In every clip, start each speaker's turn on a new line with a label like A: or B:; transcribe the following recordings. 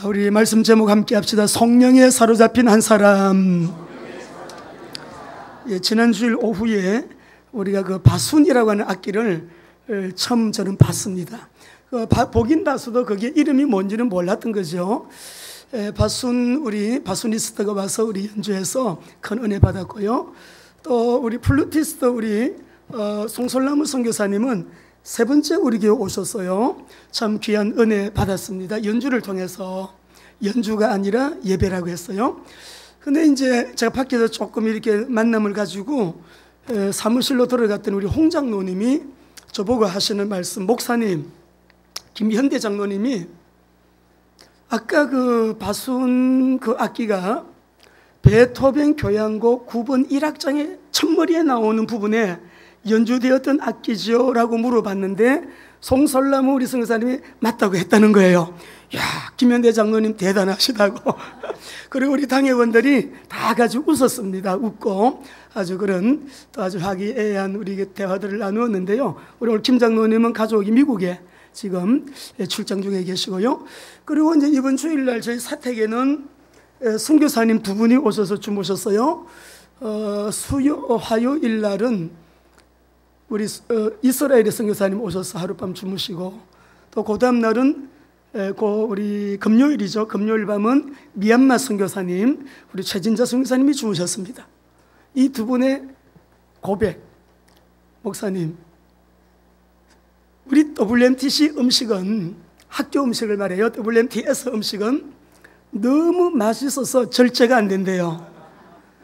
A: 우리 말씀 제목 함께 합시다. 성령에 사로잡힌 한 사람. 지난 주일 오후에 우리가 그 바순이라고 하는 악기를 처음 저는 봤습니다. 보긴 봤어도 그게 이름이 뭔지는 몰랐던 거죠. 우리 바순이스트가 와서 우리 연주해서 큰 은혜 받았고요. 또 우리 플루티스트 우리 송솔나무 선교사님은 세 번째 우리 교회 오셨어요. 참 귀한 은혜 받았습니다. 연주를 통해서, 연주가 아니라 예배라고 했어요. 근데 이제 제가 밖에서 조금 이렇게 만남을 가지고 사무실로 들어갔더니 우리 홍 장로님이 저보고 하시는 말씀, 목사님, 김현대 장로님이 아까 그 바순 그 악기가 베토벤 교향곡 9번 1악장의 첫머리에 나오는 부분에 연주되었던 악기죠? 라고 물어봤는데 송솔나무 우리 선교사님이 맞다고 했다는 거예요. 야, 김현대 장로님 대단하시다고. 그리고 우리 당회원들이 다 같이 웃었습니다. 웃고 아주 그런 또 아주 화기애애한 우리 대화들을 나누었는데요. 우리 오늘 김 장로님은 가족이 미국에 지금 출장 중에 계시고요. 그리고 이제 이번 주일날 저희 사택에는 선교사님 두 분이 오셔서 주무셨어요. 화요일 날은 우리 이스라엘의 선교사님 오셔서 하룻밤 주무시고, 또 그 다음 날은 우리 금요일이죠. 금요일 밤은 미얀마 선교사님, 우리 최진자 선교사님이 주무셨습니다. 이 두 분의 고백, 목사님, 우리 WMTC 음식은, 학교 음식을 말해요. WMTS 음식은 너무 맛있어서 절제가 안 된대요.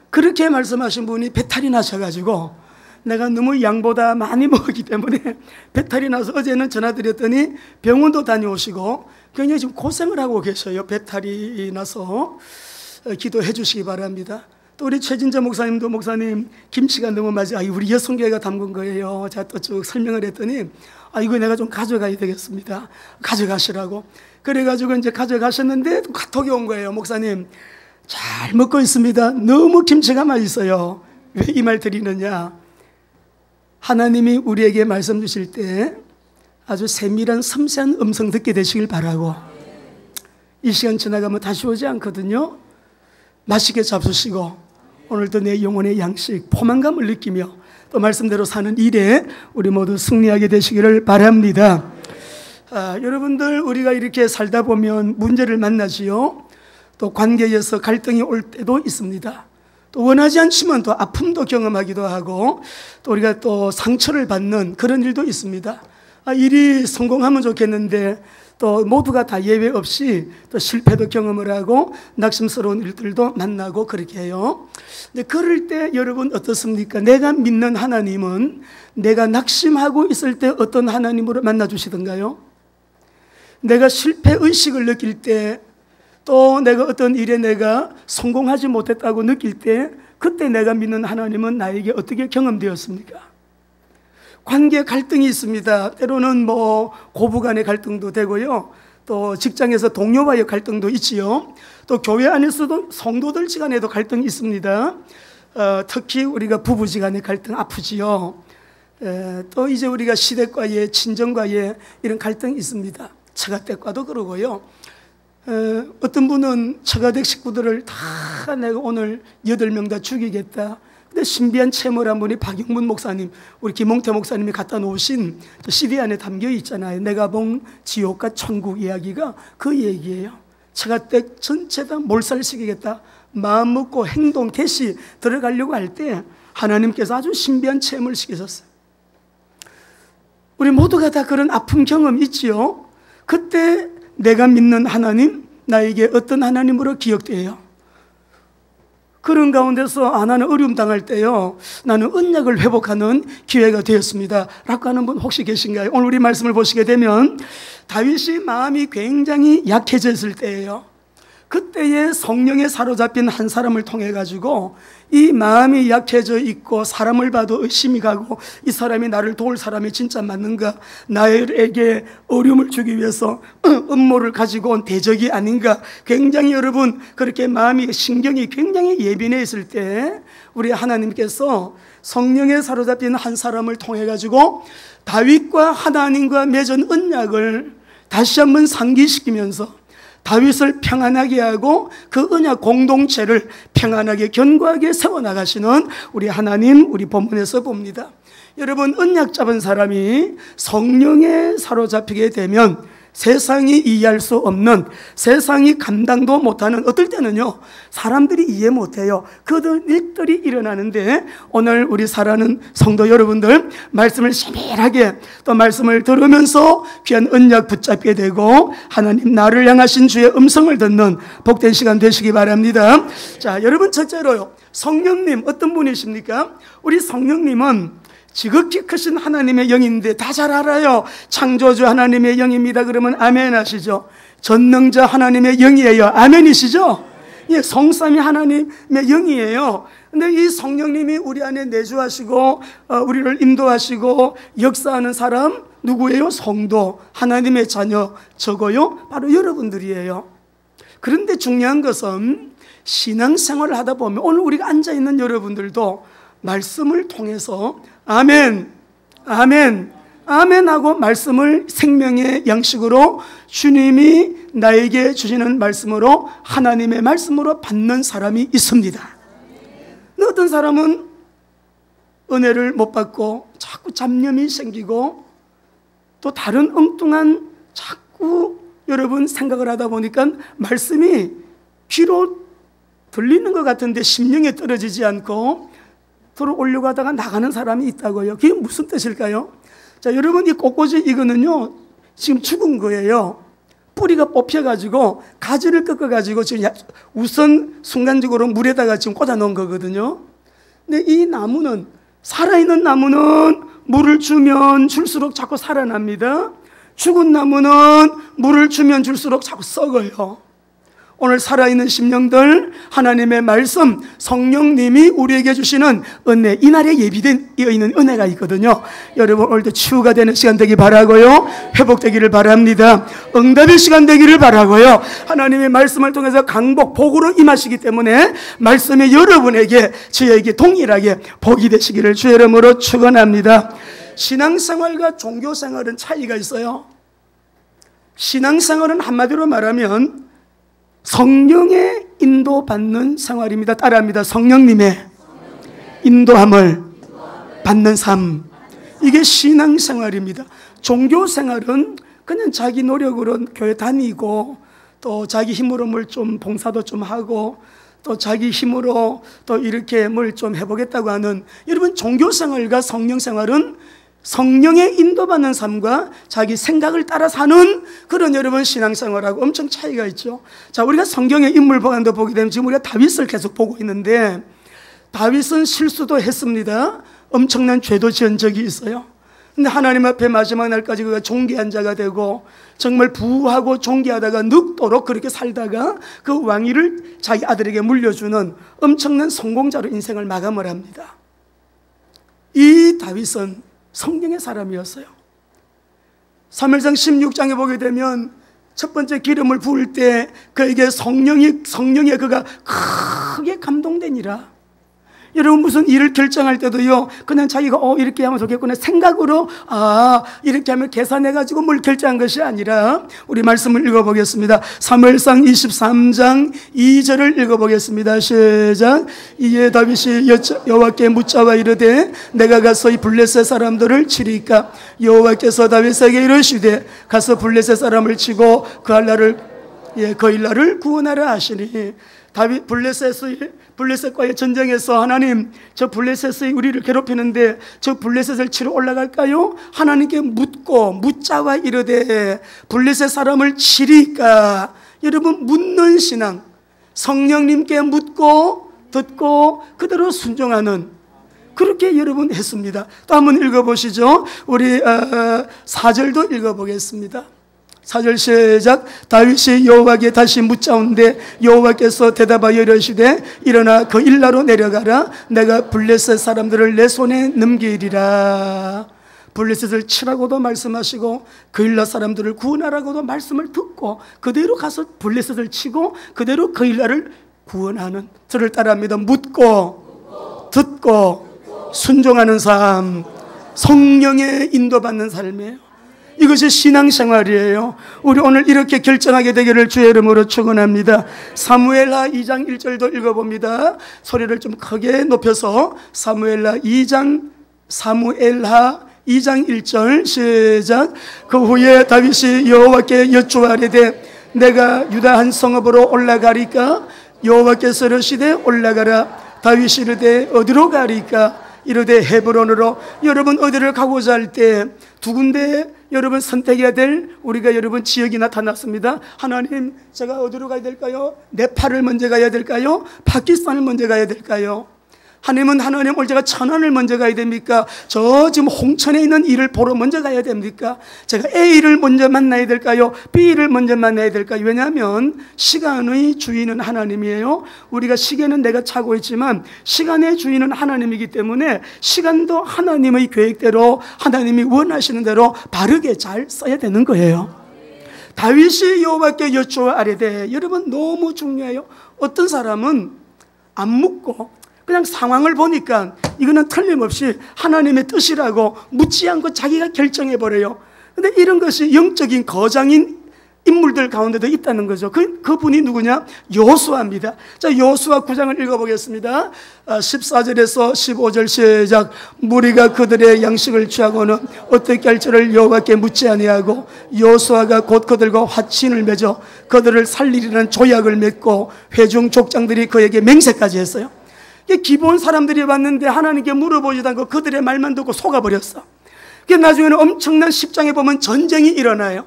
A: 그렇게 말씀하신 분이 배탈이 나셔가지고 내가 너무 양보다 많이 먹었기 때문에 배탈이 나서 어제는 전화드렸더니 병원도 다녀오시고 굉장히 지금 고생을 하고 계셔요. 배탈이 나서 기도해 주시기 바랍니다. 또 우리 최진자 목사님도, 목사님 김치가 너무 맛이, 우리 여성교회가 담근 거예요. 제가 또 쭉 설명을 했더니 이거 내가 좀 가져가야 되겠습니다. 가져가시라고. 그래가지고 이제 가져가셨는데 카톡이 온 거예요. 목사님 잘 먹고 있습니다. 너무 김치가 맛있어요. 왜 이 말 드리느냐, 하나님이 우리에게 말씀 주실 때 아주 세밀한 섬세한 음성 듣게 되시길 바라고, 이 시간 지나가면 다시 오지 않거든요. 맛있게 잡수시고 오늘도 내 영혼의 양식, 포만감을 느끼며 또 말씀대로 사는 일에 우리 모두 승리하게 되시기를 바랍니다. 여러분들, 우리가 이렇게 살다 보면 문제를 만나지요. 또 관계에서 갈등이 올 때도 있습니다. 또 원하지 않지만 또 아픔도 경험하기도 하고, 또 우리가 또 상처를 받는 그런 일도 있습니다. 일이 성공하면 좋겠는데 또 모두가 다 예외 없이 또 실패도 경험을 하고 낙심스러운 일들도 만나고 그렇게 해요. 근데 그럴 때 여러분 어떻습니까? 내가 믿는 하나님은 내가 낙심하고 있을 때 어떤 하나님으로 만나주시던가요? 내가 실패의식을 느낄 때, 또 내가 어떤 일에 내가 성공하지 못했다고 느낄 때, 그때 내가 믿는 하나님은 나에게 어떻게 경험되었습니까? 관계 갈등이 있습니다. 때로는 고부 간의 갈등도 되고요. 또 직장에서 동료와의 갈등도 있지요. 또 교회 안에서도 성도들 지간에도 갈등이 있습니다. 특히 우리가 부부지간의 갈등 아프지요. 또 이제 우리가 시댁과의, 친정과의 이런 갈등이 있습니다. 처가댁과도 그러고요. 어떤 분은 처가댁 식구들을 다 내가 오늘 8명 다 죽이겠다. 근데 신비한 체험을 한 분이 박영문 목사님, 우리 김홍태 목사님이 갖다 놓으신 CD 안에 담겨 있잖아요. 내가 본 지옥과 천국 이야기가 그 얘기예요. 처가댁 전체 다 몰살시키겠다. 마음 먹고 행동 개시 들어가려고 할 때 하나님께서 아주 신비한 체험을 시키셨어요. 우리 모두가 다 그런 아픔 경험 있지요. 그때 내가 믿는 하나님, 나에게 어떤 하나님으로 기억돼요. 그런 가운데서 나는 어려움 당할 때요, 나는 언약을 회복하는 기회가 되었습니다 라고 하는 분 혹시 계신가요? 오늘 우리 말씀을 보시게 되면 다윗이 마음이 굉장히 약해졌을 때예요. 그때에 성령에 사로잡힌 한 사람을 통해 가지고 이 마음이 약해져 있고 사람을 봐도 의심이 가고, 이 사람이 나를 도울 사람이 진짜 맞는가, 나에게 어려움을 주기 위해서 음모를 가지고 온 대적이 아닌가, 굉장히 여러분 그렇게 마음이, 신경이 굉장히 예민해 있을 때 우리 하나님께서 성령에 사로잡힌 한 사람을 통해 가지고 다윗과 하나님과 맺은 언약을 다시 한번 상기시키면서 다윗을 평안하게 하고 그 언약 공동체를 평안하게 견고하게 세워나가시는 우리 하나님, 우리 본문에서 봅니다. 여러분, 언약 잡은 사람이 성령에 사로잡히게 되면 세상이 이해할 수 없는, 세상이 감당도 못하는, 어떨 때는요 사람들이 이해 못해요. 그런 일들이 일어나는데, 오늘 우리 사랑하는 성도 여러분들, 말씀을 세밀하게 또 말씀을 들으면서 귀한 언약 붙잡게 되고 하나님 나를 향하신 주의 음성을 듣는 복된 시간 되시기 바랍니다. 자, 여러분, 첫째로요, 성령님 어떤 분이십니까? 우리 성령님은 지극히 크신 하나님의 영인데 다 잘 알아요. 창조주 하나님의 영입니다. 그러면 아멘 하시죠. 전능자 하나님의 영이에요. 아멘이시죠? 예, 성삼위 하나님의 영이에요. 근데 이 성령님이 우리 안에 내주하시고 우리를 인도하시고 역사하는 사람 누구예요? 성도, 하나님의 자녀, 저거요? 바로 여러분들이에요. 그런데 중요한 것은 신앙생활을 하다 보면 오늘 우리가 앉아있는 여러분들도 말씀을 통해서 아멘, 아멘, 아멘 하고 말씀을 생명의 양식으로 주님이 나에게 주시는 말씀으로, 하나님의 말씀으로 받는 사람이 있습니다. 근데 어떤 사람은 은혜를 못 받고 자꾸 잡념이 생기고 또 다른 엉뚱한 자꾸 여러분 생각을 하다 보니까 말씀이 귀로 들리는 것 같은데 심령에 떨어지지 않고 들어오려고 하다가 나가는 사람이 있다고요. 그게 무슨 뜻일까요? 자, 여러분, 이 꽃꽂이 이거는요 지금 죽은 거예요. 뿌리가 뽑혀가지고 가지를 꺾어가지고 지금 우선 순간적으로 물에다가 지금 꽂아 놓은 거거든요. 근데 이 나무는, 살아있는 나무는 물을 주면 줄수록 자꾸 살아납니다. 죽은 나무는 물을 주면 줄수록 자꾸 썩어요. 오늘 살아있는 심령들, 하나님의 말씀, 성령님이 우리에게 주시는 은혜, 이날에 예비되어 있는 은혜가 있거든요. 여러분, 오늘도 치유가 되는 시간 되기 바라고요, 회복되기를 바랍니다. 응답의 시간 되기를 바라고요. 하나님의 말씀을 통해서 강복, 복으로 임하시기 때문에 말씀이 여러분에게, 저에게 동일하게 복이 되시기를 주의 이름으로 축원합니다. 신앙생활과 종교생활은 차이가 있어요. 신앙생활은 한마디로 말하면 성령의 인도받는 생활입니다. 따라합니다. 성령님의 인도함을 받는 삶, 이게 신앙생활입니다. 종교생활은 그냥 자기 노력으로 교회 다니고 또 자기 힘으로 뭘 좀 봉사도 좀 하고 또 자기 힘으로 또 이렇게 뭘 좀 해보겠다고 하는, 여러분, 종교생활과 성령생활은 성령의 인도받는 삶과 자기 생각을 따라 사는 그런 여러분 신앙생활하고 엄청 차이가 있죠. 자, 우리가 성경의 인물 보관도 보게 되면 지금 우리가 다윗을 계속 보고 있는데, 다윗은 실수도 했습니다. 엄청난 죄도 지은 적이 있어요. 근데 하나님 앞에 마지막 날까지 그가 존귀한 자가 되고 정말 부하고 존귀하다가 늙도록 그렇게 살다가 그 왕위를 자기 아들에게 물려주는 엄청난 성공자로 인생을 마감을 합니다. 이 다윗은 성령의 사람이었어요. 사무엘상 16장에 보게 되면 첫 번째 기름을 부을 때 그에게 성령에 그가 크게 감동되니라. 여러분, 무슨 일을 결정할 때도요 그냥 자기가 이렇게 하면 좋겠구나 생각으로 이렇게 하면 계산해가지고 뭘 결정한 것이 아니라, 우리 말씀을 읽어보겠습니다. 사무엘상 23장 2절을 읽어보겠습니다. 시작. 이에 다윗이 여호와께 묻자와 이르되 내가 가서 이 블레셋 사람들을 치리까? 여호와께서 다윗에게 이르시되 가서 블레셋 사람을 치고 그 일날을 구원하라 하시니, 다윗 블레셋과의 전쟁에서 하나님, 저 블레셋이 우리를 괴롭히는데 저 블레셋을 치러 올라갈까요? 하나님께 묻자와 이르되 블레셋 사람을 치리까? 여러분, 묻는 신앙, 성령님께 묻고 듣고 그대로 순종하는, 그렇게 여러분 했습니다. 또 한번 읽어보시죠. 우리 4절도 읽어보겠습니다. 4절 시작. 다윗이 여호와께 다시 묻자온데 여호와께서 대답하여 이르시되 일어나 그 일라로 내려가라. 내가 블레셋 사람들을 내 손에 넘기리라. 블레셋을 치라고도 말씀하시고 그 일라 사람들을 구원하라고도 말씀을 듣고 그대로 가서 블레셋을 치고 그대로 그 일라를 구원하는, 저를 따라합니다. 묻고 듣고 순종하는 삶, 성령의 인도받는 삶이에요. 이것이 신앙생활이에요. 우리 오늘 이렇게 결정하게 되기를 주의 이름으로 축원합니다. 사무엘하 2장 1절도 읽어봅니다. 소리를 좀 크게 높여서 사무엘하 2장 1절 시작. 그 후에 다윗이 여호와께 여쭈아뢰되 내가 유다 한 성읍으로 올라가리까? 여호와께서 이르시되 올라가라. 다윗이 이르되 어디로 가리까? 이르되 헤브론으로. 여러분 어디를 가고자 할 때 두 군데 여러분 선택해야 될 우리가 여러분 지역이 나타났습니다. 하나님, 제가 어디로 가야 될까요? 네팔을 먼저 가야 될까요? 파키스탄을 먼저 가야 될까요? 하나님은 하나님 오늘 제가 천안을 먼저 가야 됩니까? 저 지금 홍천에 있는 일을 보러 먼저 가야 됩니까? 제가 A를 먼저 만나야 될까요? B를 먼저 만나야 될까요? 왜냐하면 시간의 주인은 하나님이에요. 우리가 시계는 내가 차고 있지만 시간의 주인은 하나님이기 때문에 시간도 하나님의 계획대로 하나님이 원하시는 대로 바르게 잘 써야 되는 거예요. 다윗이 여호와께 여쭈아뢰되, 여러분 너무 중요해요. 어떤 사람은 안 묻고 그냥 상황을 보니까 이거는 틀림없이 하나님의 뜻이라고 묻지 않고 자기가 결정해버려요. 근데 이런 것이 영적인 거장인 인물들 가운데도 있다는 거죠. 그분이 누구냐? 여호수아입니다. 자, 여호수아 9장을 읽어보겠습니다. 14절에서 15절 시작. 무리가 그들의 양식을 취하고는 어떻게 할지를 여호와께 묻지 아니하고 여호수아가 곧 그들과 화친을 맺어 그들을 살리려는 조약을 맺고 회중 족장들이 그에게 맹세까지 했어요. 기본 사람들이 왔는데 하나님께 물어보지도 않고 그들의 말만 듣고 속아버렸어. 나중에는 엄청난 10장에 보면 전쟁이 일어나요.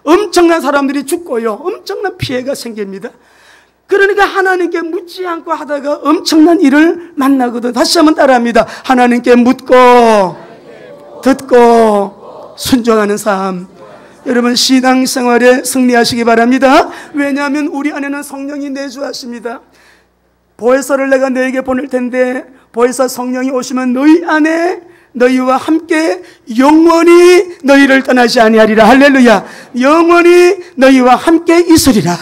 A: 엄청난 사람들이 죽고요, 엄청난 피해가 생깁니다. 그러니까 하나님께 묻지 않고 하다가 엄청난 일을 만나거든. 다시 한번 따라합니다. 하나님께 묻고 듣고 순종하는 삶. 여러분 신앙생활에 승리하시기 바랍니다. 왜냐하면 우리 안에는 성령이 내주하십니다. 보혜사를 내가 너에게 보낼 텐데 보혜사 성령이 오시면 너희 안에 너희와 함께 영원히 너희를 떠나지 아니하리라. 할렐루야. 영원히 너희와 함께 있으리라.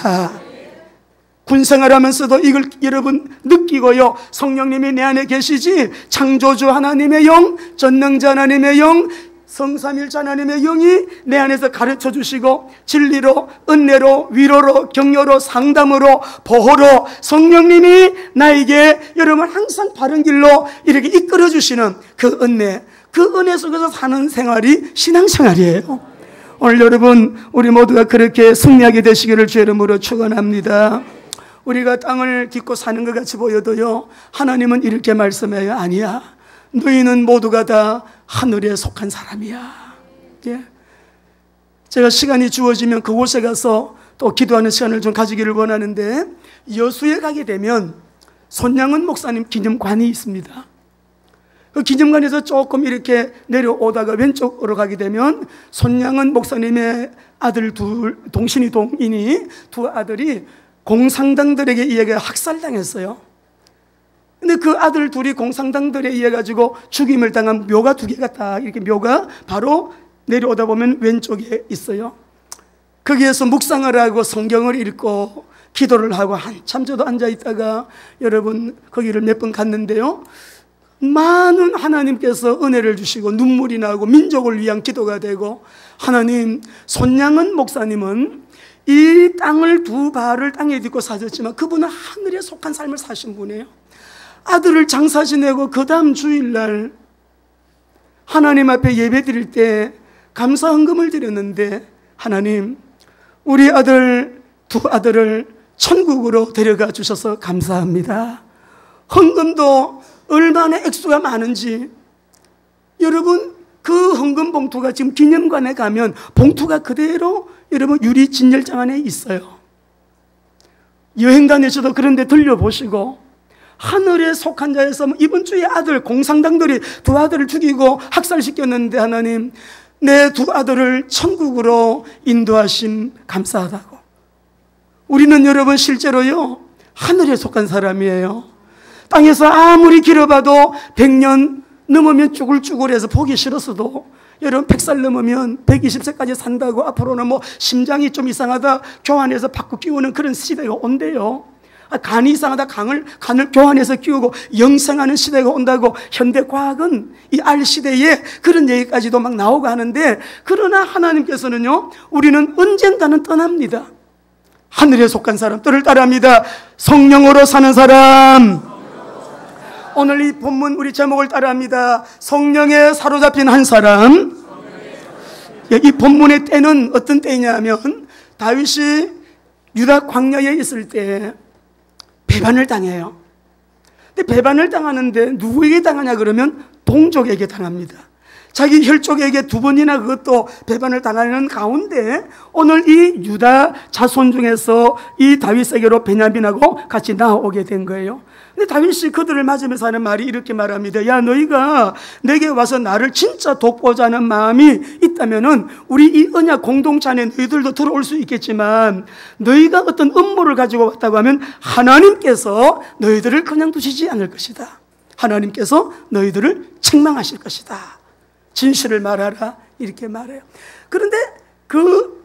A: 군생활하면서도 이걸 여러분 느끼고요, 성령님이 내 안에 계시지, 창조주 하나님의 영, 전능자 하나님의 영, 성삼일자 하나님의 영이 내 안에서 가르쳐 주시고 진리로, 은혜로, 위로로, 격려로, 상담으로, 보호로 성령님이 나에게 여러분 항상 바른 길로 이렇게 이끌어 주시는 그 은혜 속에서 사는 생활이 신앙생활이에요. 오늘 여러분 우리 모두가 그렇게 승리하게 되시기를 주의 이름으로 축원합니다. 우리가 땅을 딛고 사는 것 같이 보여도요, 하나님은 이렇게 말씀해요. 아니야, 너희는 모두가 다 하늘에 속한 사람이야. 예. 제가 시간이 주어지면 그곳에 가서 또 기도하는 시간을 좀 가지기를 원하는데, 여수에 가게 되면 손양은 목사님 기념관이 있습니다. 그 기념관에서 조금 이렇게 내려오다가 왼쪽으로 가게 되면 손양은 목사님의 아들 동신이 동인이 두 아들이 공산당들에게 의해 학살당했어요. 근데 그 아들 둘이 공산당들에 의해 가지고 죽임을 당한 묘가 두 개가 딱 이렇게 묘가 바로 내려오다 보면 왼쪽에 있어요. 거기에서 묵상을 하고 성경을 읽고 기도를 하고 한참 저도 앉아 있다가 여러분 거기를 몇 번 갔는데요, 많은 하나님께서 은혜를 주시고 눈물이 나고 민족을 위한 기도가 되고, 하나님, 손양은 목사님은 이 땅을 두 발을 땅에 딛고 사셨지만 그분은 하늘에 속한 삶을 사신 분이에요. 아들을 장사 지내고 그 다음 주일날 하나님 앞에 예배 드릴 때 감사 헌금을 드렸는데, 하나님, 우리 아들 두 아들을 천국으로 데려가 주셔서 감사합니다. 헌금도 얼마나 액수가 많은지, 여러분 그 헌금 봉투가 지금 기념관에 가면 봉투가 그대로 여러분 유리 진열장 안에 있어요. 여행 다니셔도 그런 데 들려보시고, 하늘에 속한 자에서 이번 주에 아들 공산당들이 두 아들을 죽이고 학살시켰는데, 하나님, 내 두 아들을 천국으로 인도하심 감사하다고. 우리는 여러분 실제로요, 하늘에 속한 사람이에요. 땅에서 아무리 길어봐도 100년 넘으면 쭈글쭈글해서 보기 싫었어도, 여러분 100살 넘으면 120세까지 산다고 앞으로는 뭐 심장이 좀 이상하다 교환해서 바꾸 끼우는 그런 시대가 온대요. 간이 이상하다 간을 교환해서 끼우고 영생하는 시대가 온다고 현대 과학은 이 알 시대에 그런 얘기까지도 막 나오고 하는데, 그러나 하나님께서는요, 우리는 언젠가는 떠납니다. 하늘에 속한 사람 뜰을 따라합니다. 성령으로 사는 사람. 오늘 이 본문 우리 제목을 따라합니다. 성령에 사로잡힌 한 사람. 이 본문의 때는 어떤 때냐면, 다윗이 유다 광야에 있을 때 배반을 당해요. 근데 배반을 당하는데 누구에게 당하냐 그러면 동족에게 당합니다. 자기 혈족에게 두 번이나 그것도 배반을 당하는 가운데 오늘 이 유다 자손 중에서 이 다윗에게로 베냐민하고 같이 나오게 된 거예요. 근데 다윗이 그들을 맞으면서 하는 말이 이렇게 말합니다. 야, 너희가 내게 와서 나를 진짜 돕고자 하는 마음이 있다면은 우리 이 언약 공동체 안에 너희들도 들어올 수 있겠지만, 너희가 어떤 음모를 가지고 왔다고 하면 하나님께서 너희들을 그냥 두시지 않을 것이다. 하나님께서 너희들을 책망하실 것이다. 진실을 말하라, 이렇게 말해요. 그런데 그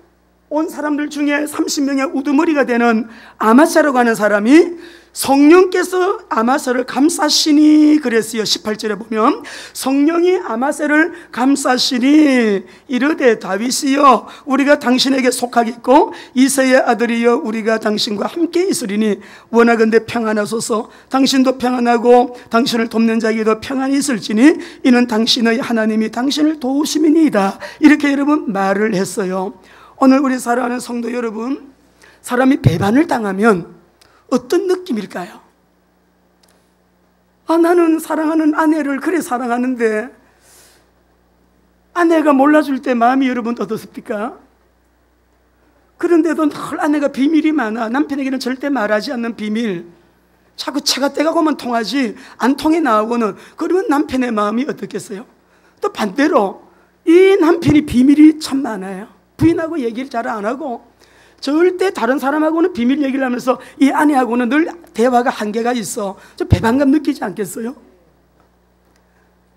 A: 온 사람들 중에 30명의 우두머리가 되는 아마사라고 하는 사람이 성령께서 아마사를 감싸시니 그랬어요. 18절에 보면 성령이 아마사를 감싸시니 이르되 다윗이여 우리가 당신에게 속하겠고 이새의 아들이여 우리가 당신과 함께 있으리니 원하건대 평안하소서. 당신도 평안하고 당신을 돕는 자에게도 평안이 있을지니 이는 당신의 하나님이 당신을 도우심이니이다. 이렇게 여러분 말을 했어요. 오늘 우리 사랑하는 성도 여러분, 사람이 배반을 당하면 어떤 느낌일까요? 나는 사랑하는 아내를 그래 사랑하는데 아내가 몰라줄 때 마음이 여러분 어떻습니까? 그런데도 늘 아내가 비밀이 많아. 남편에게는 절대 말하지 않는 비밀. 자꾸 채가 떼가고만 통하지 안 통해 나오고는, 그러면 남편의 마음이 어떻겠어요? 또 반대로 이 남편이 비밀이 참 많아요. 부인하고 얘기를 잘 안 하고 절대 다른 사람하고는 비밀 얘기를 하면서 이 아내하고는 늘 대화가 한계가 있어. 좀 배반감 느끼지 않겠어요?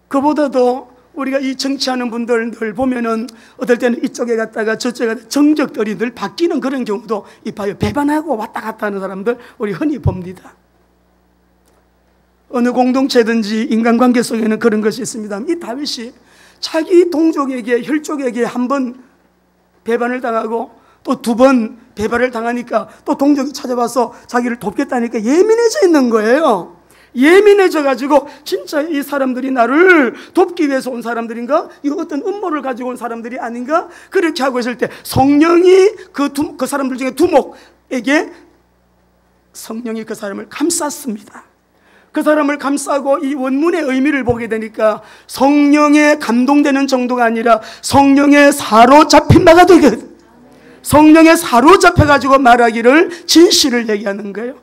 A: 그보다도 우리가 이 정치하는 분들 늘 보면은 어떨 때는 이쪽에 갔다가 저쪽에 갔다가 정적들이 늘 바뀌는 그런 경우도 봐요. 배반하고 왔다 갔다 하는 사람들 우리 흔히 봅니다. 어느 공동체든지 인간관계 속에는 그런 것이 있습니다. 이 다윗이 자기 동족에게 혈족에게 한 번 배반을 당하고 또 두 번 배반을 당하니까 또 동족이 찾아와서 자기를 돕겠다니까 예민해져 있는 거예요. 예민해져 가지고 진짜 이 사람들이 나를 돕기 위해서 온 사람들인가? 이거 어떤 음모를 가지고 온 사람들이 아닌가? 그렇게 하고 있을 때 성령이 그 사람들 중에 두목에게 성령이 그 사람을 감쌌습니다. 그 사람을 감싸고 이 원문의 의미를 보게 되니까 성령에 감동되는 정도가 아니라 성령에 사로잡힌 바가 되거든. 성령에 사로잡혀가지고 말하기를 진실을 얘기하는 거예요.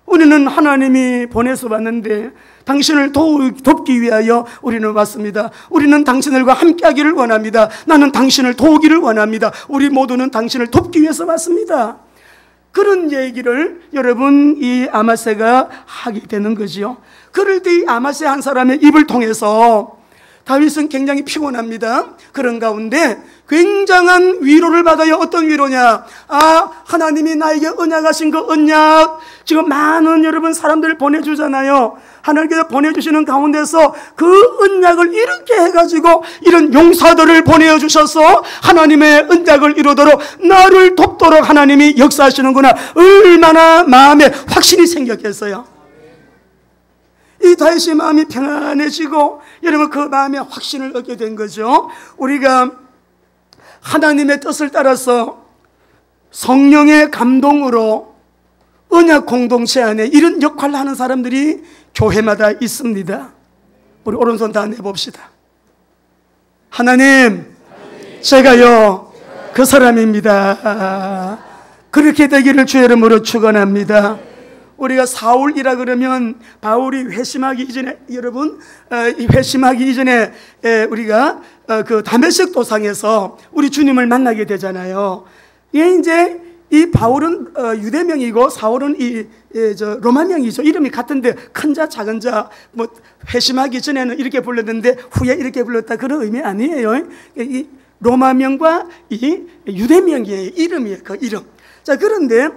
A: 우리는 하나님이 보내서 왔는데 당신을 돕기 위하여 우리는 왔습니다. 우리는 당신들과 함께하기를 원합니다. 나는 당신을 도우기를 원합니다. 우리 모두는 당신을 돕기 위해서 왔습니다. 그런 얘기를 여러분 이 아마새가 하게 되는 거지요. 그럴 때 이 아마새 한 사람의 입을 통해서 다윗은 굉장히 피곤합니다. 그런 가운데 굉장한 위로를 받아요. 어떤 위로냐? 하나님이 나에게 언약하신 그 언약, 지금 많은 여러분 사람들을 보내주잖아요. 하나님께서 보내주시는 가운데서 그 언약을 이렇게 해가지고 이런 용사들을 보내주셔서 하나님의 언약을 이루도록 나를 돕도록 하나님이 역사하시는구나. 얼마나 마음에 확신이 생겼겠어요. 이 다윗의 마음이 평안해지고 여러분 그 마음에 확신을 얻게 된 거죠. 우리가 하나님의 뜻을 따라서 성령의 감동으로 언약 공동체 안에 이런 역할을 하는 사람들이 교회마다 있습니다. 우리 오른손 다 내봅시다. 하나님, 제가요 그 사람입니다. 그렇게 되기를 주의 이름으로 축원합니다. 우리가 사울이라 그러면 바울이 회심하기 이전에 여러분 회심하기 이전에 우리가 그 다메섹 도상에서 우리 주님을 만나게 되잖아요. 이제 이 바울은 유대명이고 사울은 로마명이죠. 이름이 같은데 큰 자 작은 자 뭐 회심하기 전에는 이렇게 불렀는데 후에 이렇게 불렀다 그런 의미 아니에요. 이 로마명과 이 유대명이에요. 이름이에요. 그 이름. 자, 그런데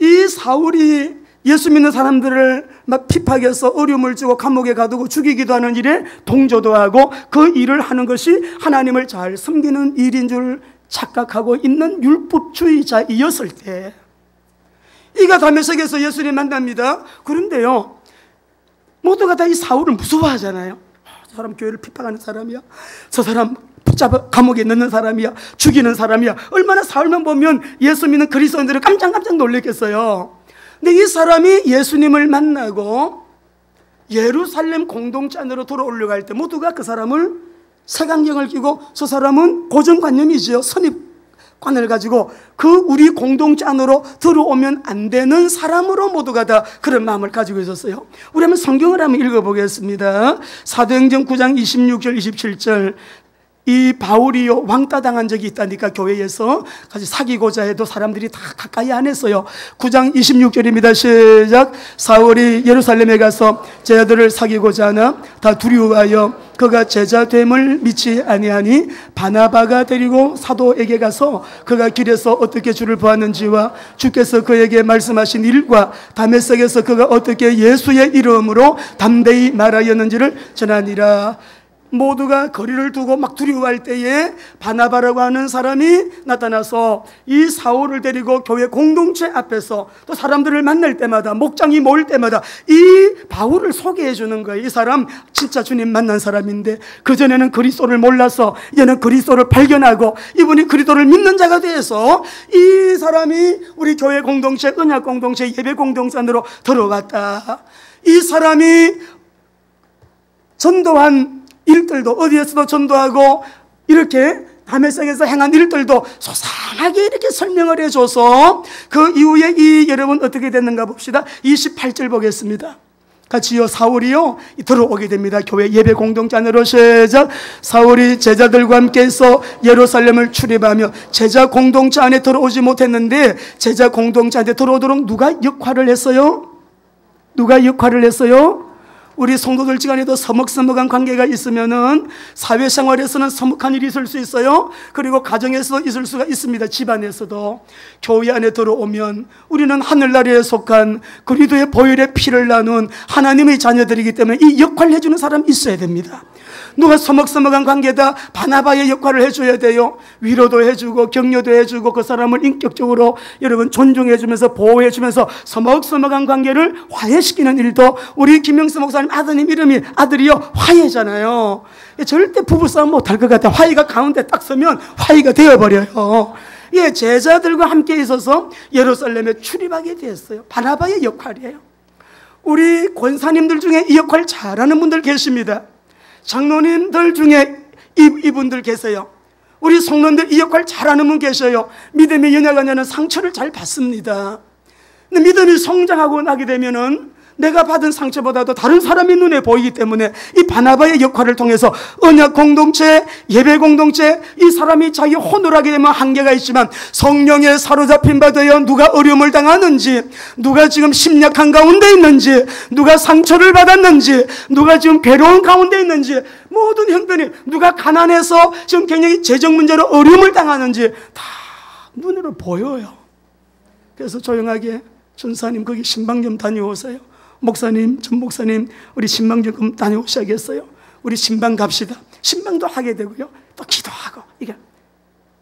A: 이 사울이 예수 믿는 사람들을 막 핍박해서 어려움을 주고 감옥에 가두고 죽이기도 하는 일에 동조도 하고 그 일을 하는 것이 하나님을 잘 섬기는 일인 줄 착각하고 있는 율법주의자이었을 때 이가 다메섹에서 예수님 만납니다. 그런데요, 모두가 다 이 사울을 무서워하잖아요. 저 사람 교회를 핍박하는 사람이야, 저 사람 붙잡아 감옥에 넣는 사람이야, 죽이는 사람이야. 얼마나 사울만 보면 예수 믿는 그리스도인들을 깜짝깜짝 놀랬겠어요. 근데 이 사람이 예수님을 만나고 예루살렘 공동체 안으로 들어올려갈 때 모두가 그 사람을 색안경을 끼고, 저 사람은 고정관념이지요. 선입관을 가지고 그 우리 공동체 안으로 들어오면 안 되는 사람으로 모두가 다 그런 마음을 가지고 있었어요. 우리 한번 성경을 한번 읽어보겠습니다. 사도행전 9장 26절 27절. 이 바울이요, 왕따 당한 적이 있다니까 교회에서 같이 사귀고자 해도 사람들이 다 가까이 안 했어요. 9장 26절입니다. 시작. 사울이 예루살렘에 가서 제자들을 사귀고자 하나 다 두려워하여 그가 제자됨을 믿지 아니하니 바나바가 데리고 사도에게 가서 그가 길에서 어떻게 주를 보았는지와 주께서 그에게 말씀하신 일과 다메섹에서 그가 어떻게 예수의 이름으로 담대히 말하였는지를 전하니라. 모두가 거리를 두고 막 두려워할 때에 바나바라고 하는 사람이 나타나서 이 사울을 데리고 교회 공동체 앞에서 또 사람들을 만날 때마다, 목장이 모일 때마다 이 바울을 소개해 주는 거예요. 이 사람 진짜 주님 만난 사람인데 그전에는 그리스도를 몰라서 이제는 그리스도를 발견하고 이분이 그리스도를 믿는 자가 돼서 이 사람이 우리 교회 공동체, 언약 공동체, 예배 공동체 안으로 들어갔다. 이 사람이 전도한 일들도, 어디에서도 전도하고 이렇게 다메섹에서 행한 일들도 소상하게 이렇게 설명을 해줘서 그 이후에 이 여러분 어떻게 됐는가 봅시다. 28절 보겠습니다. 같이요. 사울이요 들어오게 됩니다. 교회 예배 공동체 안으로. 시작. 사울이 제자들과 함께해서 예루살렘을 출입하며 제자 공동체 안에 들어오지 못했는데 제자 공동체 안에 들어오도록 누가 역할을 했어요? 누가 역할을 했어요? 우리 성도들 간에도 서먹서먹한 관계가 있으면은 사회생활에서는 서먹한 일이 있을 수 있어요. 그리고 가정에서도 있을 수가 있습니다. 집안에서도. 교회 안에 들어오면 우리는 하늘나라에 속한 그리스도의 보혈의 피를 나눈 하나님의 자녀들이기 때문에 이 역할을 해주는 사람이 있어야 됩니다. 누가 서먹서먹한 관계다, 바나바의 역할을 해줘야 돼요. 위로도 해주고 격려도 해주고 그 사람을 인격적으로 여러분 존중해주면서 보호해주면서 서먹서먹한 관계를 화해시키는 일도 우리 김명수 목사님 아드님 이름이 아들이요 화해잖아요. 절대 부부싸움 못할 것 같아요. 화해가 가운데 딱 서면 화해가 되어버려요. 예, 제자들과 함께 있어서 예루살렘에 출입하게 되었어요. 바나바의 역할이에요. 우리 권사님들 중에 이 역할 잘하는 분들 계십니다. 장로님들 중에 이분들 계세요. 우리 성도님들 이 역할 잘하는 분 계셔요. 믿음의 연약한 상처를 잘 받습니다. 근데 믿음이 성장하고 나게 되면은 내가 받은 상처보다도 다른 사람의 눈에 보이기 때문에 이 바나바의 역할을 통해서 언약 공동체, 예배 공동체, 이 사람이 자기 혼을 하게 되면 한계가 있지만 성령에 사로잡힌 바 되어 누가 어려움을 당하는지, 누가 지금 심약한 가운데 있는지, 누가 상처를 받았는지, 누가 지금 괴로운 가운데 있는지, 모든 형편이, 누가 가난해서 지금 굉장히 재정 문제로 어려움을 당하는지 다 눈으로 보여요. 그래서 조용하게 전사님 거기 신방 좀 다녀오세요. 목사님, 전 목사님 우리 신방 좀 다녀오셔야겠어요. 우리 신방 갑시다. 신방도 하게 되고요. 또 기도하고. 이게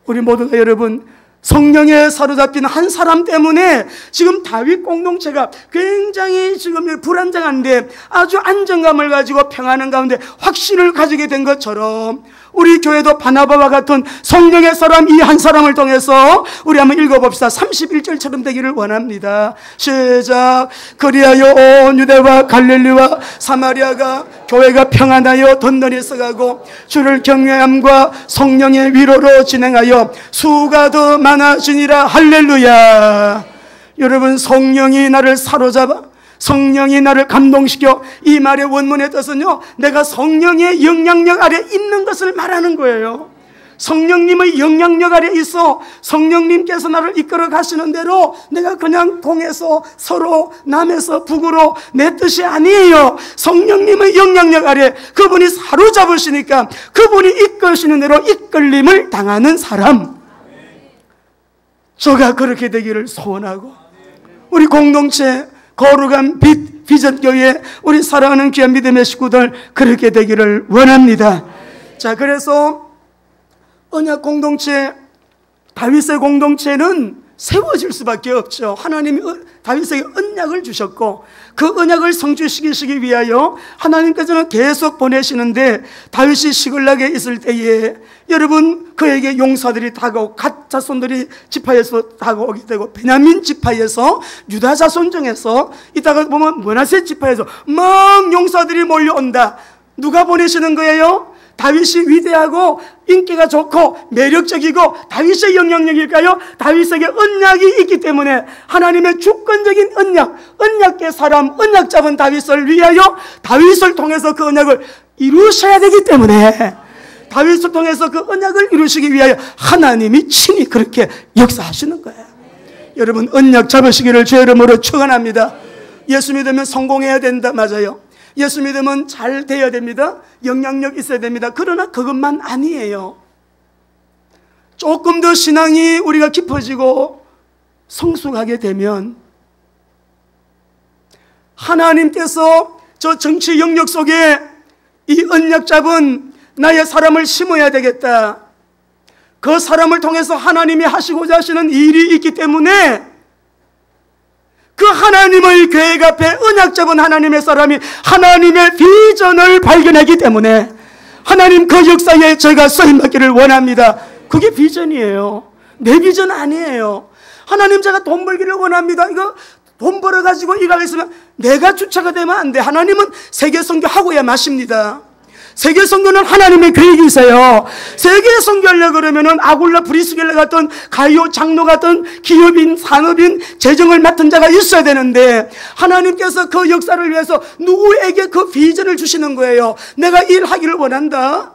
A: 우리 모두가 여러분 성령에 사로잡힌 한 사람 때문에 지금 다윗 공동체가 굉장히 지금 불안정한데 아주 안정감을 가지고 평안한 가운데 확신을 가지게 된 것처럼 우리 교회도 바나바와 같은 성령의 사람 이 한 사람을 통해서 우리 한번 읽어봅시다. 31절처럼 되기를 원합니다. 시작. 그리하여 온 유대와 갈릴리와 사마리아가 교회가 평안하여 든든히 서가고 주를 경외함과 성령의 위로로 진행하여 수가 더 많아지니라. 할렐루야. 여러분 성령이 나를 사로잡아 성령이 나를 감동시켜, 이 말의 원문의 뜻은요, 내가 성령의 영향력 아래 있는 것을 말하는 거예요. 성령님의 영향력 아래 있어 성령님께서 나를 이끌어 가시는 대로 내가 그냥 동에서 서로 남에서 북으로 내 뜻이 아니에요. 성령님의 영향력 아래 그분이 사로잡으시니까 그분이 이끄시는 대로 이끌림을 당하는 사람, 저가 그렇게 되기를 소원하고 우리 공동체 거룩한 빛 비전교회 우리 사랑하는 귀한 믿음의 식구들 그렇게 되기를 원합니다. 자, 그래서 언약 공동체, 다윗의 공동체는 세워질 수밖에 없죠. 하나님이 다윗에게 언약을 주셨고 그 언약을 성취시키시기 위하여 하나님께서는 계속 보내시는데, 다윗이 시글락에 있을 때에 여러분 그에게 용사들이 다가오고 갓 자손들이 지파에서 다가오게 되고, 베냐민 지파에서, 유다 자손 중에서 이따가 보면 므낫세 지파에서 막 용사들이 몰려온다. 누가 보내시는 거예요? 다윗이 위대하고 인기가 좋고 매력적이고 다윗의 영향력일까요? 다윗에게 언약이 있기 때문에, 하나님의 주권적인 언약의 사람, 언약 잡은 다윗을 위하여 다윗을 통해서 그 언약을 이루셔야 되기 때문에, 다윗을 통해서 그 언약을 이루시기 위하여 하나님이 친히 그렇게 역사하시는 거예요. 여러분 언약 잡으시기를 주의 이름으로 축원합니다. 예수 믿으면 성공해야 된다, 맞아요. 예수 믿으면 잘 돼야 됩니다. 영향력 있어야 됩니다. 그러나 그것만 아니에요. 조금 더 신앙이 우리가 깊어지고 성숙하게 되면 하나님께서 저 정치 영역 속에 이 언약 잡은 나의 사람을 심어야 되겠다. 그 사람을 통해서 하나님이 하시고자 하시는 일이 있기 때문에 그 하나님의 계획 앞에 언약 잡은 하나님의 사람이 하나님의 비전을 발견하기 때문에 하나님 그 역사에 저희가 쓰임받기를 원합니다. 그게 비전이에요. 내 비전 아니에요. 하나님 제가 돈 벌기를 원합니다. 이거 돈 벌어가지고 이거 있으면 내가 주체가 되면 안 돼. 하나님은 세계 선교하고야 마십니다. 세계 선교는 하나님의 계획이 있어요. 세계 선교하려고 그러면은 아굴라 브리스겔라 같은 가이오 장로 같은 기업인, 산업인, 재정을 맡은 자가 있어야 되는데, 하나님께서 그 역사를 위해서 누구에게 그 비전을 주시는 거예요. 내가 일하기를 원한다.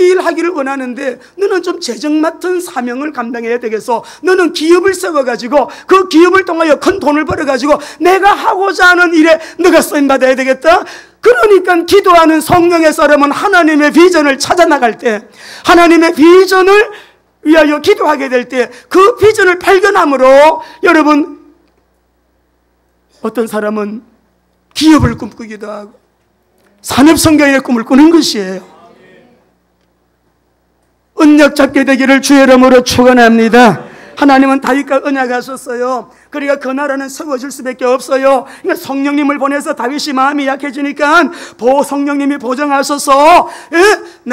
A: 일하기를 원하는데 너는 좀 재정 맡은 사명을 감당해야 되겠어. 너는 기업을 세워가지고 그 기업을 통하여 큰 돈을 벌어가지고 내가 하고자 하는 일에 너가 쓰임받아야 되겠다. 그러니까 기도하는 성령의 사람은 하나님의 비전을 찾아 나갈 때, 하나님의 비전을 위하여 기도하게 될 때 그 비전을 발견함으로, 여러분 어떤 사람은 기업을 꿈꾸기도 하고 산업성교의 꿈을 꾸는 것이에요. 언약 잡게 되기를 주의 이름으로 축원합니다. 하나님은 다윗과 언약하셨어요. 그러니까 그 나라는 세워질 수밖에 없어요. 그러니까 성령님을 보내서 다윗이 마음이 약해지니까 성령님이 보정하셔서